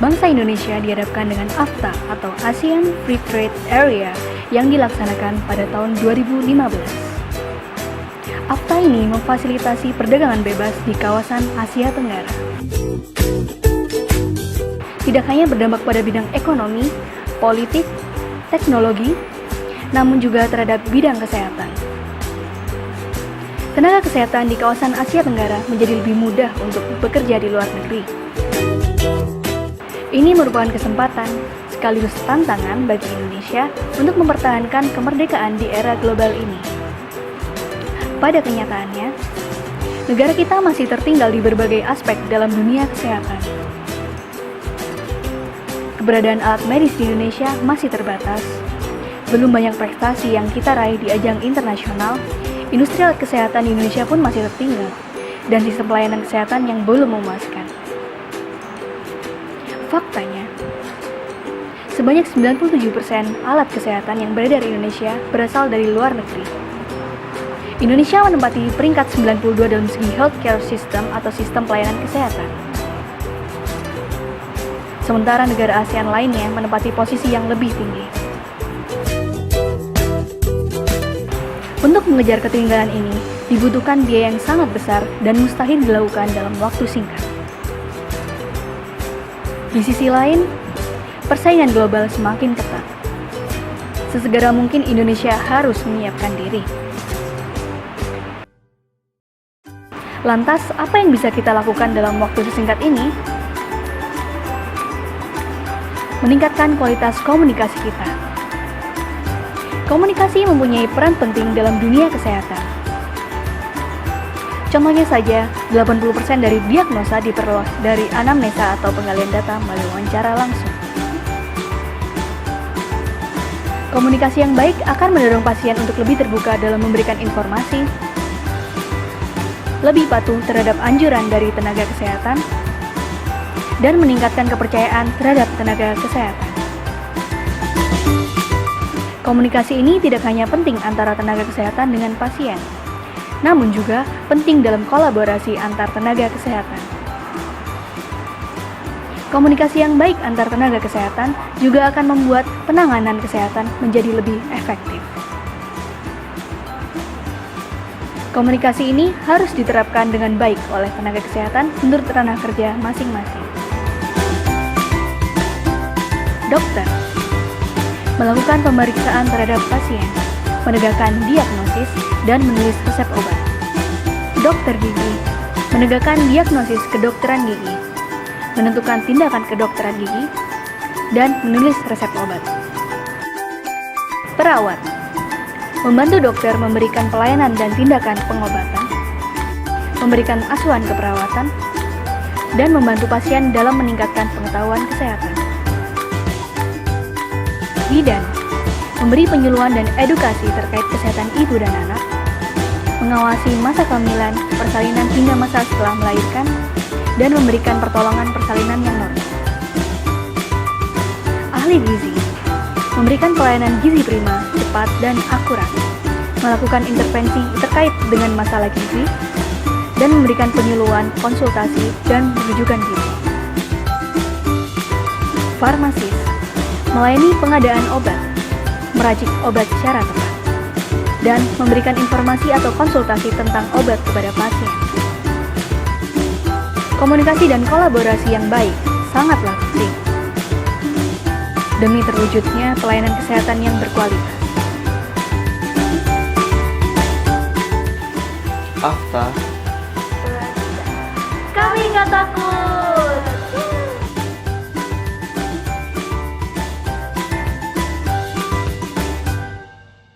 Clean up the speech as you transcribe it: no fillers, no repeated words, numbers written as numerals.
Bangsa Indonesia dihadapkan dengan AFTA atau ASEAN Free Trade Area yang dilaksanakan pada tahun 2015. AFTA ini memfasilitasi perdagangan bebas di kawasan Asia Tenggara. Tidak hanya berdampak pada bidang ekonomi, politik, teknologi, namun juga terhadap bidang kesehatan. Tenaga kesehatan di kawasan Asia Tenggara menjadi lebih mudah untuk bekerja di luar negeri. Ini merupakan kesempatan sekaligus tantangan bagi Indonesia untuk mempertahankan kemerdekaan di era global ini. Pada kenyataannya, negara kita masih tertinggal di berbagai aspek dalam dunia kesehatan. Keberadaan alat medis di Indonesia masih terbatas. Belum banyak prestasi yang kita raih di ajang internasional, industri alat kesehatan di Indonesia pun masih tertinggal, dan sistem pelayanan kesehatan yang belum memuaskan. Faktanya, sebanyak 97% alat kesehatan yang beredar di Indonesia berasal dari luar negeri. Indonesia menempati peringkat 92 dalam segi healthcare system atau sistem pelayanan kesehatan. Sementara negara ASEAN lainnya menempati posisi yang lebih tinggi. Untuk mengejar ketinggalan ini, dibutuhkan biaya yang sangat besar dan mustahil dilakukan dalam waktu singkat. Di sisi lain, persaingan global semakin ketat. Sesegera mungkin Indonesia harus menyiapkan diri. Lantas, apa yang bisa kita lakukan dalam waktu sesingkat ini? Meningkatkan kualitas komunikasi kita. Komunikasi mempunyai peran penting dalam dunia kesehatan. Contohnya saja, 80% dari diagnosa diperoleh dari anamnesa atau penggalian data melalui wawancara langsung. Komunikasi yang baik akan mendorong pasien untuk lebih terbuka dalam memberikan informasi, lebih patuh terhadap anjuran dari tenaga kesehatan, dan meningkatkan kepercayaan terhadap tenaga kesehatan. Komunikasi ini tidak hanya penting antara tenaga kesehatan dengan pasien, namun juga penting dalam kolaborasi antar tenaga kesehatan. Komunikasi yang baik antar tenaga kesehatan juga akan membuat penanganan kesehatan menjadi lebih efektif. Komunikasi ini harus diterapkan dengan baik oleh tenaga kesehatan menurut ranah kerja masing-masing. Dokter melakukan pemeriksaan terhadap pasien, menegakkan diagnosis, dan menulis resep obat. Dokter gigi menegakkan diagnosis kedokteran gigi, menentukan tindakan kedokteran gigi, dan menulis resep obat. Perawat membantu dokter memberikan pelayanan dan tindakan pengobatan, memberikan asuhan keperawatan, dan membantu pasien dalam meningkatkan pengetahuan kesehatan. Bidan memberi penyuluhan dan edukasi terkait kesehatan ibu dan anak, mengawasi masa kehamilan, persalinan hingga masa setelah melahirkan, dan memberikan pertolongan persalinan yang normal. Ahli gizi memberikan pelayanan gizi prima, cepat, dan akurat, melakukan intervensi terkait dengan masalah gizi, dan memberikan penyuluhan, konsultasi, dan rujukan gizi. Farmasis melayani pengadaan obat, meracik obat secara tepat, dan memberikan informasi atau konsultasi tentang obat kepada pasien. Komunikasi dan kolaborasi yang baik sangatlah penting demi terwujudnya pelayanan kesehatan yang berkualitas. AFTA, Kami nggak takut.